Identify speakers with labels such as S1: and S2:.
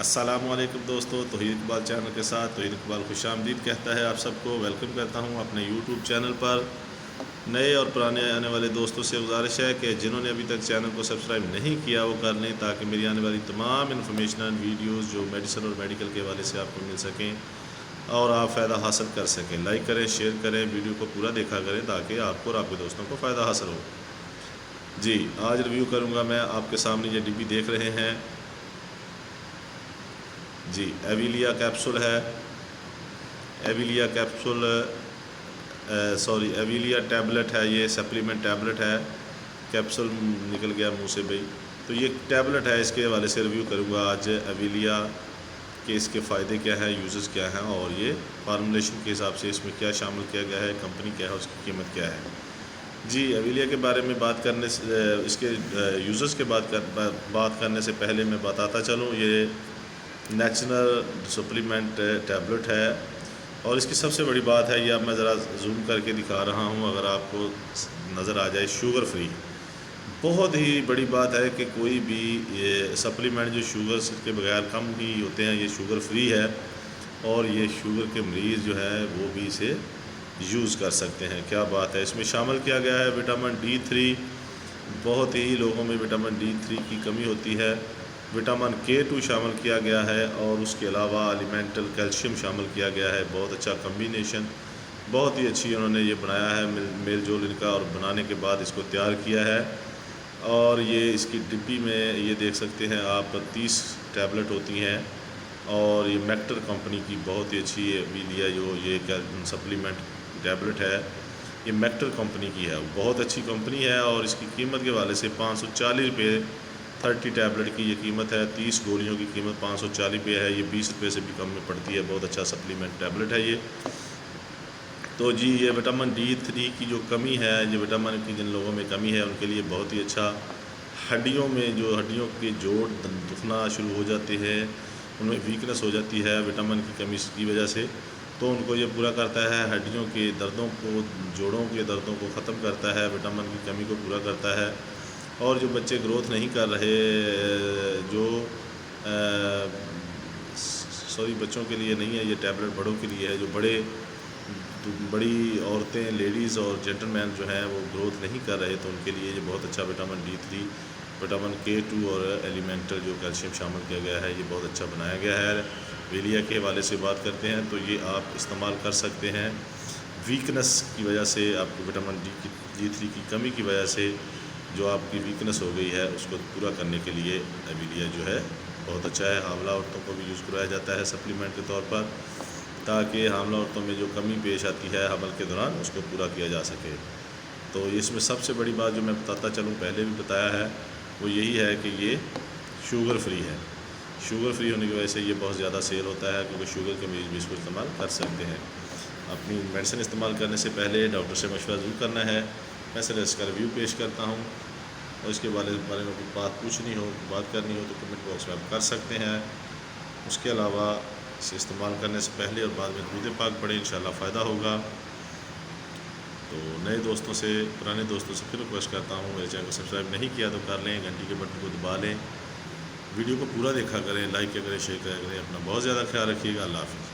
S1: السلام علیکم دوستو، توحید اقبال چینل کے ساتھ توحید اقبال خوش آمدید کہتا ہے۔ آپ سب کو ویلکم کرتا ہوں اپنے یوٹیوب چینل پر۔ نئے اور پرانے آنے والے دوستوں سے گزارش ہے کہ جنہوں نے ابھی تک چینل کو سبسکرائب نہیں کیا وہ کر لیں، تاکہ میری آنے والی تمام انفارمیشنل ویڈیوز جو میڈیسن اور میڈیکل کے حوالے سے آپ کو مل سکیں اور آپ فائدہ حاصل کر سکیں۔ لائک کریں، شیئر کریں، ویڈیو کو پورا دیکھا کریں تاکہ آپ کو اور آپ کے دوستوں کو فائدہ حاصل ہو۔ جی، آج ریویو کروں گا میں آپ کے سامنے یہ ڈبی دیکھ رہے ہیں جی، ایویلیا کیپسول ہے۔ ایویلیا کیپسول ایویلیا ٹیبلٹ ہے، یہ سپلیمنٹ ٹیبلٹ ہے۔ کیپسول نکل گیا منہ سے بھائی، تو یہ ٹیبلٹ ہے، اس کے حوالے سے ریویو کروں گا آج ایویلیا کہ اس کے فائدے کیا ہیں، یوزز کیا ہیں اور یہ فارمولیشن کے حساب سے اس میں کیا شامل کیا گیا ہے، کمپنی کیا ہے، اس کی قیمت کیا ہے۔ جی، ایویلیا کے بارے میں بات کرنے سے اس کے یوزز کے بات کرنے سے پہلے میں بتاتا چلوں، یہ نیچرل سپلیمنٹ ٹیبلٹ ہے اور اس کی سب سے بڑی بات ہے، یہ اب میں ذرا زوم کر کے دکھا رہا ہوں اگر آپ کو نظر آ جائے، شوگر فری۔ بہت ہی بڑی بات ہے کہ کوئی بھی یہ سپلیمنٹ جو شوگر کے بغیر کم ہی ہوتے ہیں، یہ شوگر فری ہے اور یہ شوگر کے مریض جو ہے وہ بھی اسے یوز کر سکتے ہیں۔ کیا بات ہے، اس میں شامل کیا گیا ہے وٹامن D3۔ بہت ہی لوگوں میں وٹامن D3 کی کمی ہوتی ہے۔ وٹامن K2 شامل کیا گیا ہے اور اس کے علاوہ ایلیمنٹل کیلشیم شامل کیا گیا ہے۔ بہت اچھا کمبینیشن، بہت ہی اچھی انہوں نے یہ بنایا ہے، میل جول ان کا، اور بنانے کے بعد اس کو تیار کیا ہے۔ اور یہ اس کی ڈبی میں یہ دیکھ سکتے ہیں آپ 30 ٹیبلٹ ہوتی ہیں اور یہ میکٹر کمپنی کی بہت ہی اچھی ایویلیا جو یہ سپلیمنٹ ٹیبلٹ ہے، یہ میکٹر کمپنی کی ہے، بہت اچھی کمپنی ہے اور اس کی قیمت کے حوالے سے 540 روپے 30 ٹیبلٹ کی یہ قیمت ہے۔ 30 گولیوں کی قیمت 540 روپے ہے، یہ 20 روپے سے بھی کم میں پڑتی ہے۔ بہت اچھا سپلیمنٹ ٹیبلٹ ہے یہ۔ تو جی، یہ وٹامن D3 کی جو کمی ہے، یہ وٹامن کی جن لوگوں میں کمی ہے ان کے لیے بہت ہی اچھا۔ ہڈیوں میں جو ہڈیوں کے جوڑ دکھنا شروع ہو جاتے ہیں، ان میں ویکنس ہو جاتی ہے وٹامن کی کمی کی وجہ سے، تو ان کو یہ پورا کرتا ہے، ہڈیوں کے دردوں کو، جوڑوں کے دردوں کو ختم کرتا ہے، وٹامن کی کمی کو پورا کرتا ہے۔ اور جو بچے گروتھ نہیں کر رہے، جو بچوں کے لیے نہیں ہے یہ ٹیبلٹ، بڑوں کے لیے ہے، جو بڑی عورتیں، لیڈیز اور جینٹل مین جو ہیں وہ گروتھ نہیں کر رہے، تو ان کے لیے یہ بہت اچھا وٹامن D3، وٹامن K2 اور ایلیمنٹل جو کیلشیم شامل کیا گیا ہے، یہ بہت اچھا بنایا گیا ہے۔ ایویلیا کے حوالے سے بات کرتے ہیں تو یہ آپ استعمال کر سکتے ہیں۔ ویکنس کی وجہ سے، آپ کو وٹامن D3 کی کمی کی وجہ سے جو آپ کی ویکنس ہو گئی ہے، اس کو پورا کرنے کے لیے ایویلیا جو ہے بہت اچھا ہے۔ حاملہ عورتوں کو بھی یوز کرایا جاتا ہے سپلیمنٹ کے طور پر، تاکہ حاملہ عورتوں میں جو کمی پیش آتی ہے حمل کے دوران، اس کو پورا کیا جا سکے۔ تو اس میں سب سے بڑی بات جو میں بتاتا چلوں، پہلے بھی بتایا ہے، وہ یہی ہے کہ یہ شوگر فری ہے۔ شوگر فری ہونے کی وجہ سے یہ بہت زیادہ سیل ہوتا ہے، کیونکہ شوگر کے مریض بھی اس کو استعمال کر سکتے ہیں۔ اپنی میڈیسن استعمال کرنے سے پہلے ڈاکٹر سے مشورہ ضرور کرنا ہے۔ میں صرف اس کا ریویو پیش کرتا ہوں، اور اس کے بارے میں کوئی بات پوچھنی ہو، بات کرنی ہو تو کمنٹ باکس میں آپ کر سکتے ہیں۔ اس کے علاوہ اسے استعمال کرنے سے پہلے اور بعد میں درود پاک پڑھیں، انشاءاللہ فائدہ ہوگا۔ تو نئے دوستوں سے، پرانے دوستوں سے پھر ریکویسٹ کرتا ہوں، میرے چینل کو سبسکرائب نہیں کیا تو کر لیں، گھنٹی کے بٹن کو دبا لیں، ویڈیو کو پورا دیکھا کریں، لائک کیا کریں، شیئر کیا کریں۔ اپنا بہت زیادہ خیال رکھیے گا۔ اللہ حافظ۔